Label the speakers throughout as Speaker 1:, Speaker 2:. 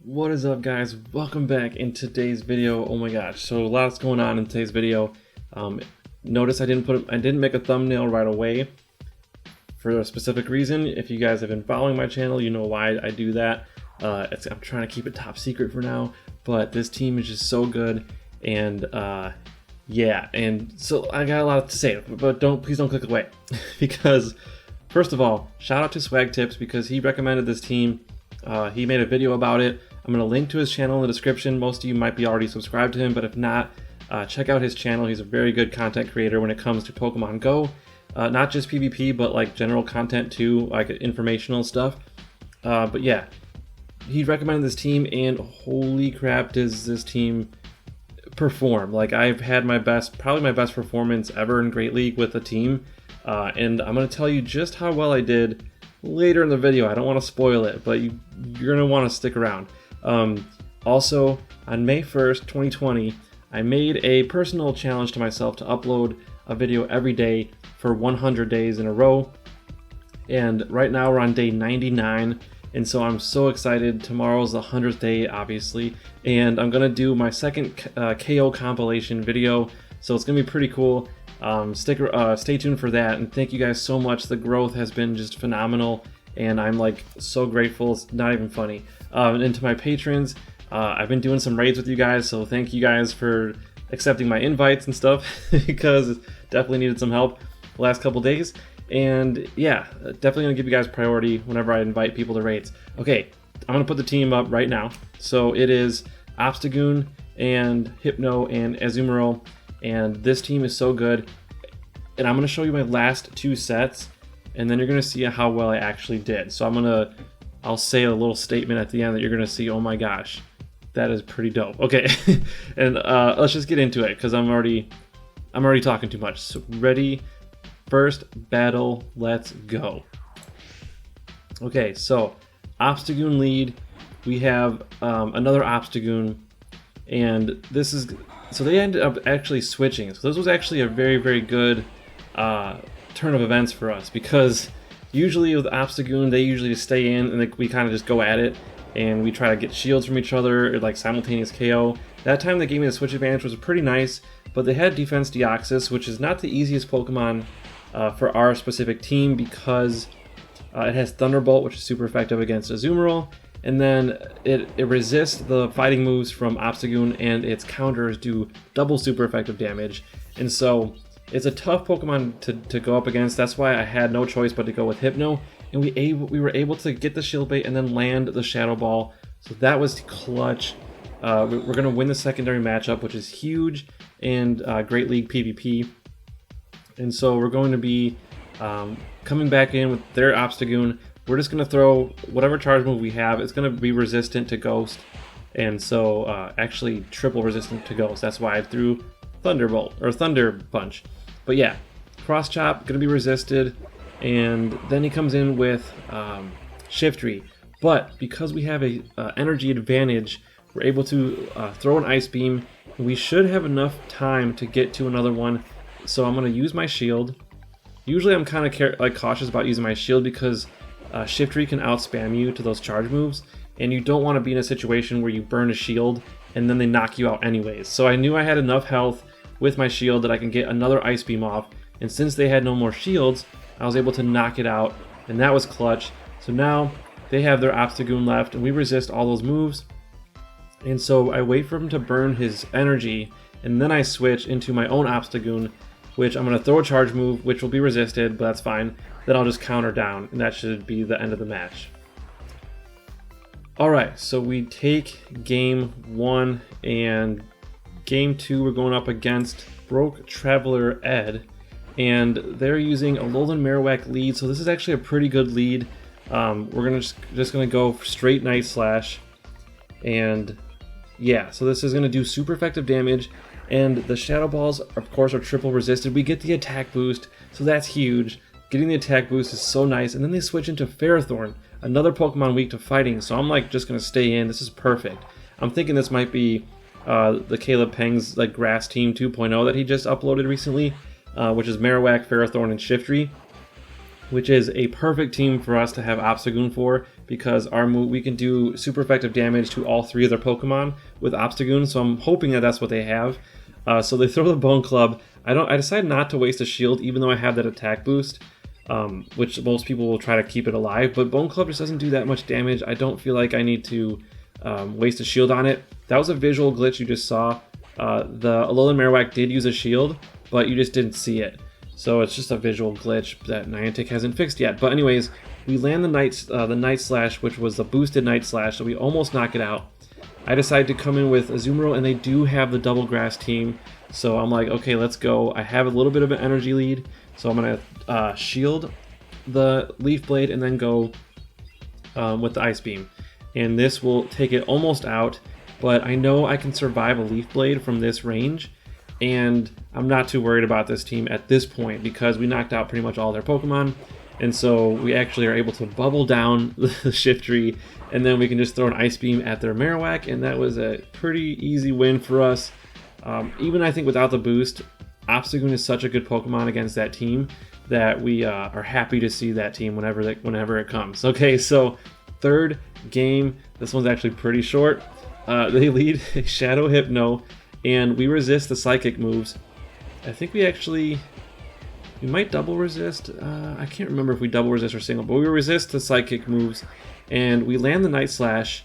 Speaker 1: What is up, guys? Welcome back in today's video. Oh my gosh, so lots going on in today's video. Notice I didn't make a thumbnail right away for a specific reason. If you guys have been following my channel, you know why I do that. I'm trying to keep it top secret for now, but this team is just so good, and yeah, and so I got a lot to say, but please don't click away because first of all, shout out to Swag Tips because he recommended this team. He made a video about it. I'm going to link to his channel in the description. Most of you might be already subscribed to him, but if not, check out his channel. He's a very good content creator when it comes to Pokemon Go. Not just PvP, but like general content too, like informational stuff. But yeah, he recommended this team, and holy crap, does this team perform. Like, I've had probably my best performance ever in Great League with a team. And I'm going to tell you just how well I did later in the video. I don't want to spoil it, but you're going to want to stick around. Also, on May 1st, 2020, I made a personal challenge to myself to upload a video every day for 100 days in a row. And right now we're on day 99, and so I'm so excited. Tomorrow's the 100th day, obviously, and I'm going to do my second KO compilation video, so it's going to be pretty cool. Stay tuned for that, and thank you guys so much. The growth has been just phenomenal, and I'm like so grateful. It's not even funny. And to my patrons, I've been doing some raids with you guys, so thank you guys for accepting my invites and stuff because definitely needed some help the last couple days. And yeah, definitely gonna give you guys priority whenever I invite people to raids. Okay, I'm gonna put the team up right now. So it is Obstagoon and Hypno and Azumarill. And this team is so good, and I'm going to show you my last two sets, and then you're going to see how well I actually did. So I'll say a little statement at the end that you're going to see, oh my gosh, that is pretty dope. Okay, and let's just get into it because I'm already talking too much. So ready, first battle, let's go. Okay, so Obstagoon lead, we have another Obstagoon, and this is. So they ended up actually switching. So this was actually a very, very good turn of events for us, because usually with Obstagoon, they usually just stay in and we kind of just go at it, and we try to get shields from each other or like simultaneous KO. That time they gave me the switch advantage was pretty nice, but they had Defense Deoxys, which is not the easiest Pokemon for our specific team because it has Thunderbolt, which is super effective against Azumarill. And then it resists the fighting moves from Obstagoon, and its counters do double super effective damage. And so it's a tough Pokemon to go up against. That's why I had no choice but to go with Hypno. And we were able to get the Shield Bait and then land the Shadow Ball. So that was clutch. We're going to win the secondary matchup, which is huge, and Great League PvP. And so we're going to be coming back in with their Obstagoon. We're just going to throw whatever charge move we have. It's going to be resistant to Ghost, and so actually triple resistant to Ghost. That's why I threw Thunderbolt, or Thunder Punch. But yeah, Cross Chop, going to be resisted, and then he comes in with Shiftry. But because we have a energy advantage, we're able to throw an Ice Beam, and we should have enough time to get to another one. So I'm going to use my shield. Usually I'm kind of cautious about using my shield because Shiftry can outspam you to those charge moves, and you don't want to be in a situation where you burn a shield and then they knock you out anyways. So I knew I had enough health with my shield that I can get another Ice Beam off, and since they had no more shields, I was able to knock it out, and that was clutch. So now they have their Obstagoon left, and we resist all those moves, and so I wait for him to burn his energy, and then I switch into my own Obstagoon, which I'm going to throw a charge move, which will be resisted, but that's fine. Then I'll just counter down, and that should be the end of the match. Alright, so we take game 1, and game 2 we're going up against Broke Traveler Ed, and they're using a Alolan Marowak lead, so this is actually a pretty good lead. We're just gonna go straight Night Slash, and yeah, so this is gonna do super effective damage. And the Shadow Balls, of course, are triple resisted. We get the attack boost, so that's huge. Getting the attack boost is so nice. And then they switch into Ferrothorn, another Pokemon weak to fighting. So I'm like just gonna stay in. This is perfect. I'm thinking this might be the Caleb Peng's like Grass Team 2.0 that he just uploaded recently, which is Marowak, Ferrothorn, and Shiftry, which is a perfect team for us to have Obstagoon for because our move, we can do super effective damage to all 3 of their Pokemon with Obstagoon, so I'm hoping that that's what they have. So they throw the Bone Club. I decided not to waste a shield, even though I have that attack boost, which most people will try to keep it alive, but Bone Club just doesn't do that much damage. I don't feel like I need to waste a shield on it. That was a visual glitch you just saw. The Alolan Marowak did use a shield, but you just didn't see it. So it's just a visual glitch that Niantic hasn't fixed yet. But anyways, we land the Night Slash, which was the boosted Night Slash, so we almost knock it out. I decided to come in with Azumarill, and they do have the Double Grass team. So I'm like, okay, let's go. I have a little bit of an energy lead, so I'm going to shield the Leaf Blade and then go with the Ice Beam. And this will take it almost out, but I know I can survive a Leaf Blade from this range. And I'm not too worried about this team at this point because we knocked out pretty much all their Pokemon. And so we actually are able to bubble down the Shiftry, and then we can just throw an Ice Beam at their Marowak, and that was a pretty easy win for us. Even I think without the boost, Obstagoon is such a good Pokemon against that team that we are happy to see that team whenever it comes. Okay, so third game, this one's actually pretty short. They lead Shadow Hypno, and we resist the Psychic moves. I think we might double resist. I can't remember if we double resist or single, but we resist the Psychic moves, and we land the Night Slash,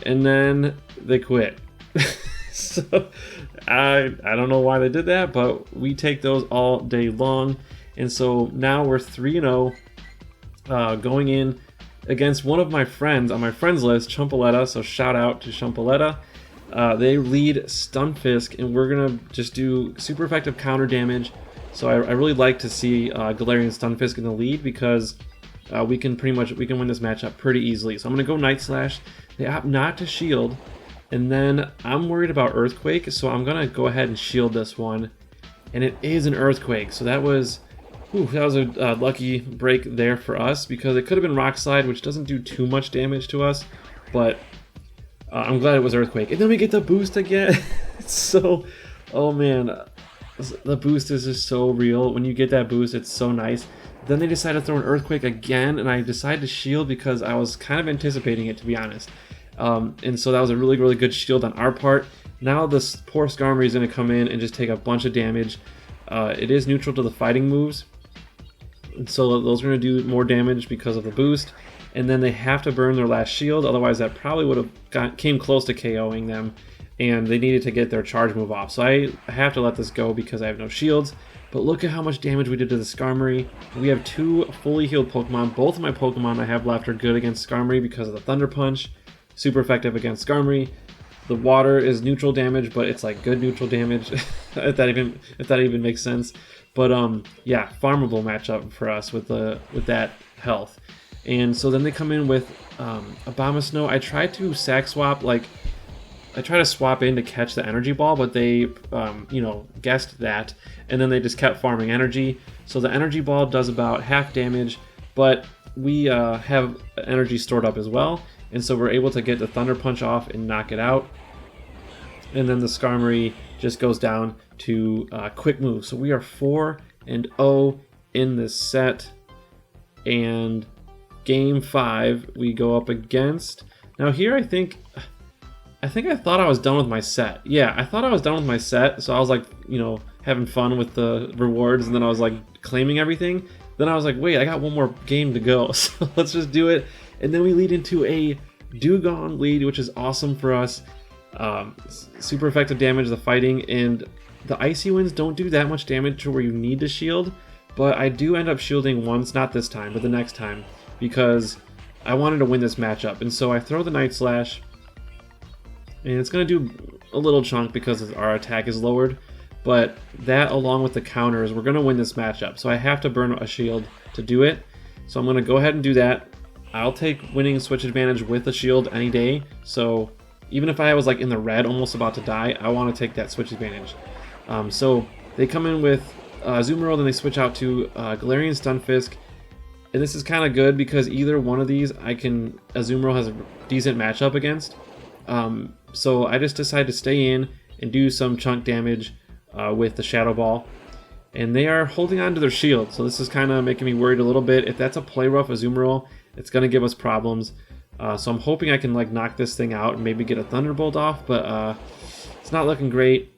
Speaker 1: and then they quit. So I don't know why they did that, but we take those all day long, and so now we're 3-0, going in against one of my friends on my friends list, Champaleta. So shout out to Champaleta. They lead Stunfisk, and we're gonna just do super effective counter damage. So I really like to see Galarian Stunfisk in the lead because we can win this matchup pretty easily. So I'm gonna go Night Slash. They opt not to shield, and then I'm worried about Earthquake, so I'm gonna go ahead and shield this one, and it is an Earthquake. So that was a lucky break there for us because it could have been Rock Slide, which doesn't do too much damage to us, but I'm glad it was Earthquake. And then we get the boost again. Oh man, the boost is just so real. When you get that boost, it's so nice. Then they decided to throw an Earthquake again, and I decided to shield because I was kind of anticipating it, to be honest. And so that was a really, really good shield on our part. Now this poor Skarmory is going to come in and just take a bunch of damage. It is neutral to the fighting moves, and so those are going to do more damage because of the boost. And then they have to burn their last shield, otherwise that probably would have came close to KOing them, and they needed to get their charge move off. So I have to let this go because I have no shields. But look at how much damage we did to the Skarmory. We have 2 fully healed Pokemon. Both of my Pokemon I have left are good against Skarmory because of the Thunder Punch. Super effective against Skarmory. The water is neutral damage, but it's like good neutral damage, if that even makes sense. But yeah, farmable matchup for us with that health. And so then they come in with Abomasnow. I tried to sack swap, I tried to swap in to catch the energy ball, but they, guessed that, and then they just kept farming energy. So the energy ball does about half damage, but we have energy stored up as well, and so we're able to get the Thunder Punch off and knock it out. And then the Skarmory just goes down to Quick Move. So we are 4-0 in this set, and Game 5 we go up against. Now here I think I thought I was done with my set. Yeah, I thought I was done with my set, so I was like, having fun with the rewards, and then I was like claiming everything. Then I was like, wait, I got one more game to go, so let's just do it. And then we lead into a Dewgong lead, which is awesome for us. Super effective damage, the fighting, and the Icy Winds don't do that much damage to where you need to shield, but I do end up shielding once, not this time, but the next time, because I wanted to win this matchup. And so I throw the Night Slash, and it's going to do a little chunk because our attack is lowered, but that along with the counters, we're going to win this matchup. So I have to burn a shield to do it, so I'm going to go ahead and do that. I'll take winning switch advantage with a shield any day, so even if I was like in the red almost about to die, I want to take that switch advantage. So they come in with Azumarill, then they switch out to Galarian Stunfisk, and this is kind of good because either one of these Azumarill has a decent matchup against. So I just decided to stay in and do some chunk damage with the Shadow Ball. And they are holding on to their shield, so this is kind of making me worried a little bit. If that's a play rough Azumarill, it's going to give us problems. So I'm hoping I can like knock this thing out and maybe get a Thunderbolt off, but it's not looking great.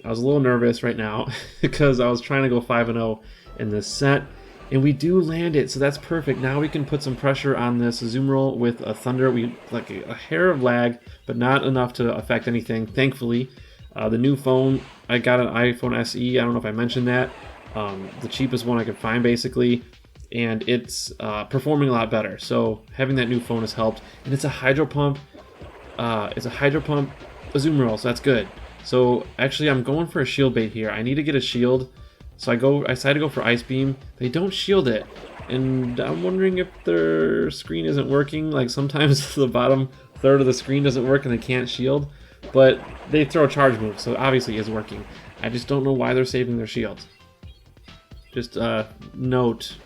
Speaker 1: I was a little nervous right now because I was trying to go 5-0 in this set, and we do land it, so that's perfect. Now we can put some pressure on this Azumarill with a Thunder. We like a hair of lag, but not enough to affect anything, thankfully. The new phone, I got an iPhone SE. I don't know if I mentioned that. The cheapest one I could find, basically, and it's performing a lot better. So having that new phone has helped, and it's a Hydro Pump. It's a Hydro Pump Azumarill, so that's good. So actually, I'm going for a shield bait here. I need to get a shield, so I decided to go for Ice Beam. They don't shield it, and I'm wondering if their screen isn't working. Like sometimes the bottom third of the screen doesn't work and they can't shield, but they throw a charge move, so obviously it is working. I just don't know why they're saving their shields. Just note,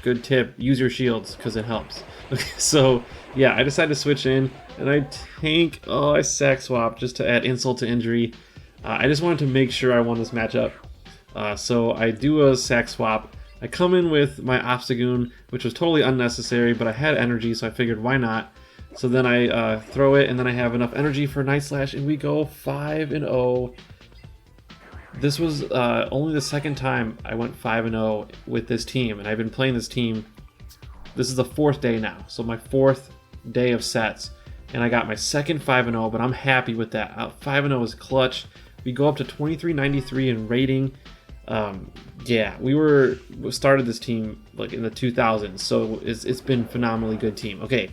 Speaker 1: good tip, use your shields because it helps. Okay, so yeah, I decided to switch in, and I tank. Oh, I sack swap just to add insult to injury. I just wanted to make sure I won this matchup. So I do a sack swap. I come in with my Obstagoon, which was totally unnecessary, but I had energy, so I figured why not. So then I throw it, and then I have enough energy for Night Slash, and we go 5-0. This was only the second time I went 5-0 with this team, and I've been playing this team. This is the 4th day now, so my 4th day of sets, and I got my second 5-0, but I'm happy with that. 5-0 is clutch. We go up to 2393 in rating. Yeah, we started this team like in the 2000s, so it's been a phenomenally good team. Okay,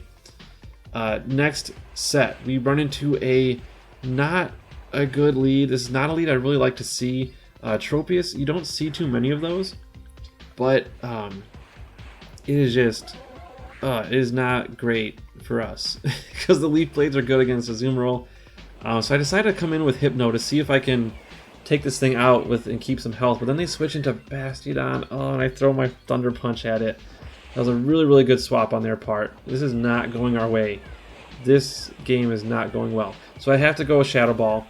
Speaker 1: next set, we run into not a good lead. This is not a lead I really like to see. Tropius, you don't see too many of those, but it is just it is not great for us because the Leaf Blades are good against Azumarill. So I decided to come in with Hypno to see if I can take this thing out and keep some health, but then they switch into Bastiodon. Oh, and I throw my Thunder Punch at it. That was a really, really good swap on their part. This is not going our way. This game is not going well. So I have to go with Shadow Ball.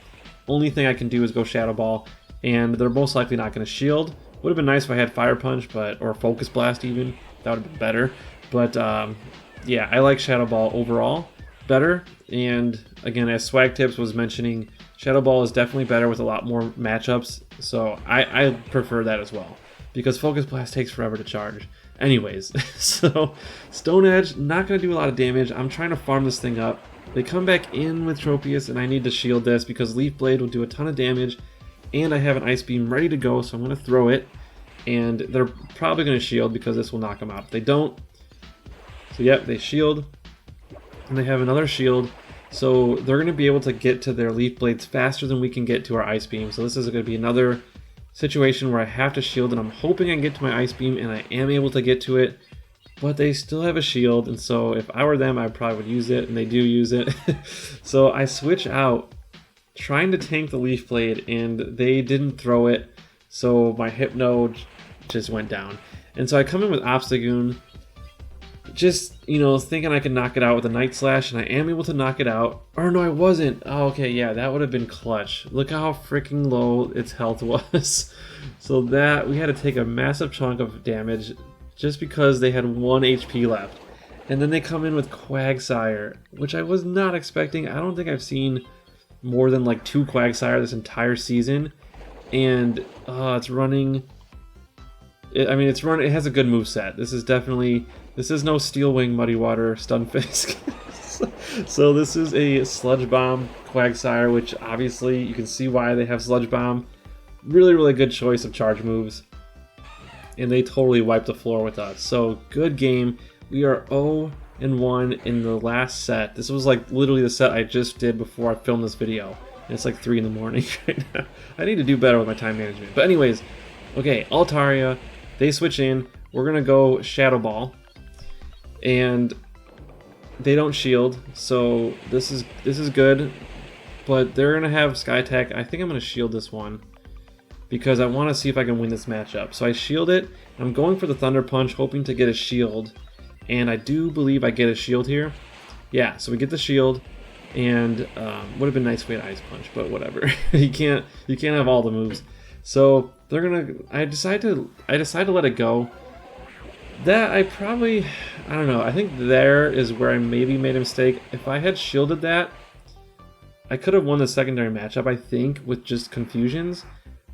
Speaker 1: Only thing I can do is go Shadow Ball, and they're most likely not going to shield. Would have been nice if I had Fire Punch, or Focus Blast even. That would have been better. But yeah, I like Shadow Ball overall better. And again, as Swag Tips was mentioning, Shadow Ball is definitely better with a lot more matchups. So I prefer that as well, because Focus Blast takes forever to charge. Anyways, so Stone Edge, not going to do a lot of damage. I'm trying to farm this thing up. They come back in with Tropius, and I need to shield this because Leaf Blade will do a ton of damage, and I have an Ice Beam ready to go, so I'm going to throw it, and they're probably going to shield because this will knock them out. If they don't, so yep, they shield, and they have another shield, so they're going to be able to get to their Leaf Blades faster than we can get to our Ice Beam, so this is going to be another situation where I have to shield, and I'm hoping I can get to my Ice Beam, and I am able to get to it, but they still have a shield, and so if I were them, I probably would use it, and they do use it. So I switch out, trying to tank the Leaf Blade, and they didn't throw it, so my Hypno just went down. And so I come in with Obstagoon, just, thinking I could knock it out with a Night Slash, and I am able to knock it out. Or no, I wasn't. Oh, okay, yeah, that would have been clutch. Look how freaking low its health was. So we had to take a massive chunk of damage just because they had 1 HP left. And then they come in with Quagsire, which I was not expecting. I don't think I've seen more than like 2 Quagsire this entire season. And it's running... It has a good moveset. This is no Steel Wing, Muddy Water, Stunfisk. So this is a Sludge Bomb Quagsire, which obviously you can see why they have Sludge Bomb. Really, really good choice of charge moves. And they totally wiped the floor with us. So good game. We are 0-1 in the last set. This was like literally the set I just did before I filmed this video. And it's like 3 in the morning right now. I need to do better with my time management. But anyways, okay, Altaria, they switch in. We're gonna go Shadow Ball, and they don't shield, so this is good. But they're gonna have Sky Attack. I think I'm gonna shield this one because I want to see if I can win this matchup. So I shield it. I'm going for the Thunder Punch, hoping to get a shield, and I do believe I get a shield here. Yeah, so we get the shield, and would have been nice if we had Ice Punch, but whatever. you can't have all the moves. So they're gonna. I decide to let it go. That I probably, I don't know, I think there is where I maybe made a mistake. If I had shielded that, I could have won the secondary matchup, I think, with just confusions,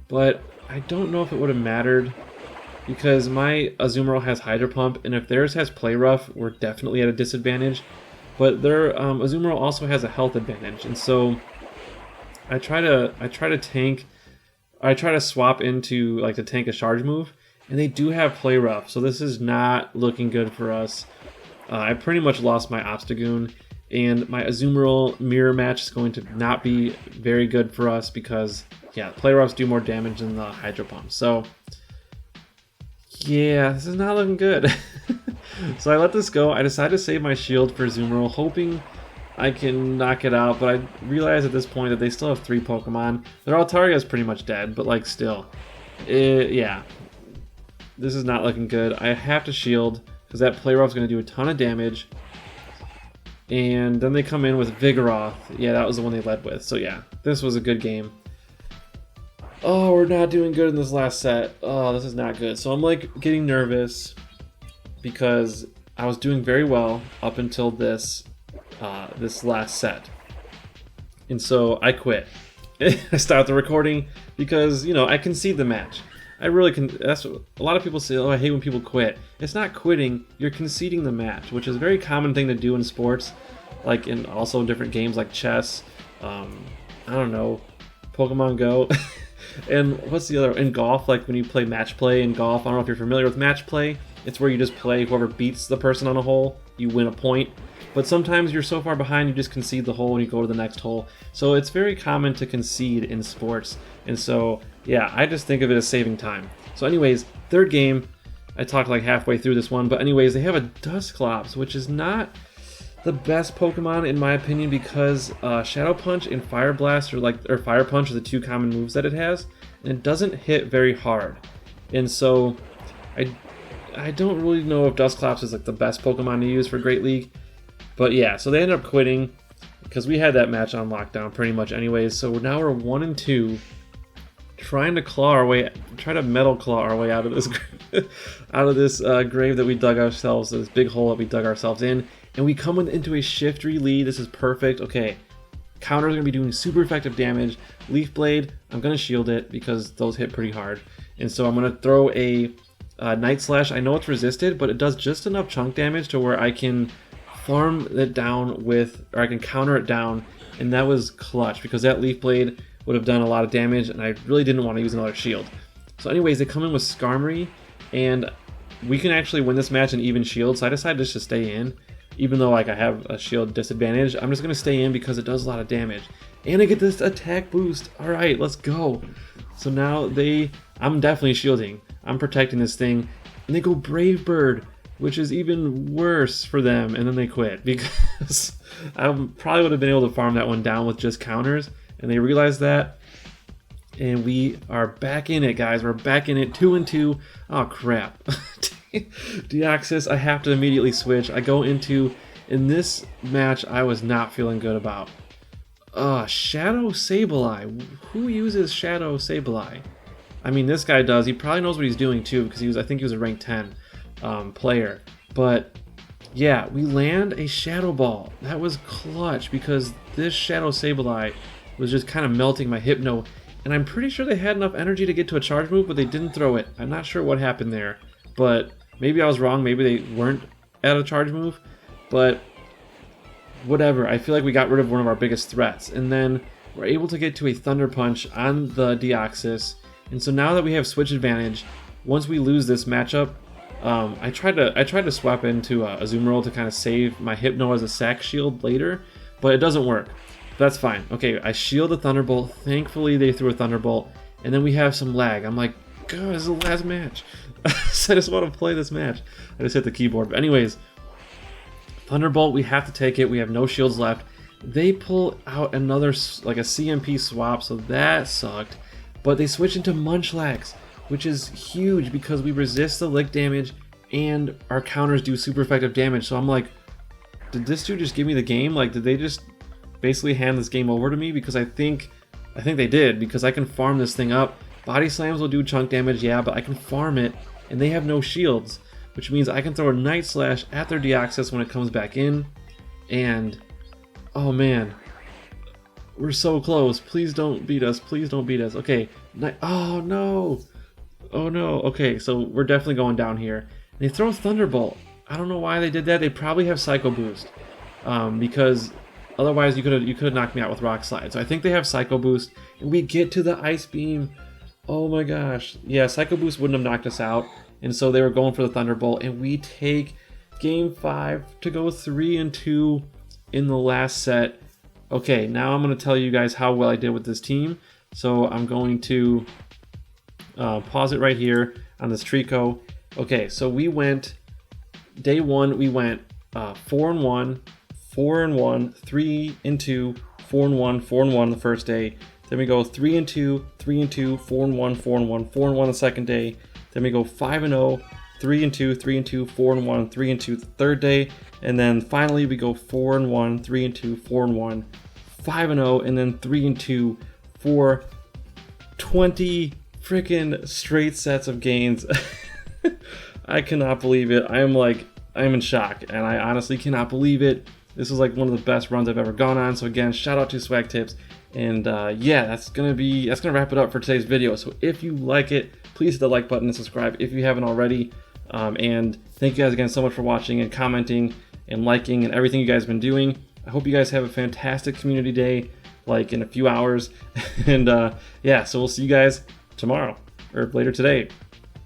Speaker 1: but I don't know if it would have mattered because my Azumarill has Hydro Pump, and if theirs has Play Rough, we're definitely at a disadvantage, but their Azumarill also has a health advantage, and so I try to tank, I try to swap into like to tank a charge move, and they do have Play Rough, so this is not looking good for us. I pretty much lost my Obstagoon, and my Azumarill mirror match is going to not be very good for us because, yeah, Play Roughs do more damage than the Hydro Pump. So, yeah, this is not looking good. So I let this go. I decided to save my shield for Azumarill, hoping I can knock it out, but I realized at this point that they still have 3 Pokemon. Their Altaria is pretty much dead, but like still. Yeah. This is not looking good. I have to shield because that Play Rough is going to do a ton of damage. And then they come in with Vigoroth. Yeah, that was the one they led with. So yeah, this was a good game. Oh, we're not doing good in this last set. Oh, this is not good. So I'm like getting nervous because I was doing very well up until this last set. And so I quit. I stopped the recording because, you know, I concede the match. I really can. That's what a lot of people say. Oh, I hate when people quit. It's not quitting. You're conceding the match, which is a very common thing to do in sports, like in also different games like chess. I don't know, Pokemon Go, and what's the other? In golf, like when you play match play in golf. I don't know if you're familiar with match play. It's where you just play whoever beats the person on a hole, you win a point. But sometimes you're so far behind, you just concede the hole and you go to the next hole. So it's very common to concede in sports. And so, yeah, I just think of it as saving time. So anyways, third game, I talked like halfway through this one. But anyways, they have a Dusclops, which is not the best Pokemon in my opinion because Shadow Punch and Fire Blast or Fire Punch are the 2 common moves that it has. And it doesn't hit very hard. And so, I don't really know if Dusclops is like the best Pokemon to use for Great League. But yeah, so they ended up quitting because we had that match on lockdown pretty much anyways. So now we're 1-2, trying to metal claw our way out of this grave that we dug ourselves, this big hole that we dug ourselves in, and we come into a Shiftry lead. This is perfect. Okay, counter's gonna be doing super effective damage. Leaf Blade, I'm gonna shield it because those hit pretty hard, and so I'm gonna throw a Night Slash. I know it's resisted, but it does just enough chunk damage to where I can farm it down with, or I can counter it down, and that was clutch because that Leaf Blade would have done a lot of damage, and I really didn't want to use another shield. So anyways, they come in with Skarmory, and we can actually win this match in even shield, so I decided just to stay in. Even though like I have a shield disadvantage, I'm just going to stay in because it does a lot of damage. And I get this attack boost. Alright, let's go. So now I'm definitely shielding. I'm protecting this thing, and they go Brave Bird, which is even worse for them, and then they quit because I probably would have been able to farm that one down with just counters, and they realized that, and we are back in it, guys. We're back in it, 2-2. Oh crap. Deoxys, I have to immediately switch. I go into, in this match I was not feeling good about. Shadow Sableye. Who uses Shadow Sableye? I mean, this guy does. He probably knows what he's doing too, because I think he was a rank 10 player. But yeah, we land a Shadow Ball. That was clutch because this Shadow Sableye was just kind of melting my Hypno, and I'm pretty sure they had enough energy to get to a charge move, but they didn't throw it. I'm not sure what happened there, but maybe I was wrong. Maybe they weren't at a charge move, but whatever. I feel like we got rid of one of our biggest threats, and then we're able to get to a Thunder Punch on the Deoxys. And so now that we have switch advantage, once we lose this matchup, I tried to swap into Azumarill to kind of save my Hypno as a sack shield later, but it doesn't work. That's fine. Okay, I shield the Thunderbolt. Thankfully, they threw a Thunderbolt, and then we have some lag. I'm like, God, this is the last match. So I just want to play this match. I just hit the keyboard. But anyways, Thunderbolt, we have to take it. We have no shields left. They pull out another, like a CMP swap, so that sucked. But they switch into Munchlax, which is huge because we resist the lick damage and our counters do super effective damage. So I'm like, did this dude just give me the game? Like, did they just basically hand this game over to me? Because I think they did, because I can farm this thing up. Body slams will do chunk damage, yeah, but I can farm it, and they have no shields. which means I can throw a Night Slash at their Deoxys when it comes back in. And oh man, we're so close. Please don't beat us. Please don't beat us. Okay. Oh no. Oh no. Okay, so we're definitely going down here. They throw Thunderbolt. I don't know why they did that. They probably have Psycho Boost, because otherwise you could have knocked me out with Rock Slide. So I think they have Psycho Boost, and we get to the Ice Beam. Oh my gosh. Yeah, Psycho Boost wouldn't have knocked us out, and so they were going for the Thunderbolt, and we take Game 5 to go 3-2 in the last set. Okay, now I'm going to tell you guys how well I did with this team. So I'm going to pause it right here on this Trico. Okay, so we went, day 1, we went 4-1, 4-1, 3-2, 4-1, 4-1 the first day. Then we go 3-2, 3-2, 4-1, 4-1, 4-1 the second day. Then we go 5-0, 3-2, 3-2, 4-1, 3-2 the third day. And then finally we go 4-1, 3-2, 4-1, 5-0, and then 3-2 for 20 freaking straight sets of gains. I cannot believe it. I'm in shock, and I honestly cannot believe it. This was like one of the best runs I've ever gone on. So again, shout out to Swag Tips. And yeah, that's gonna wrap it up for today's video. So if you like it, please hit the like button and subscribe if you haven't already. And thank you guys again so much for watching and commenting and liking and everything you guys have been doing. I hope you guys have a fantastic community day, like in a few hours. And yeah, so we'll see you guys tomorrow or later today.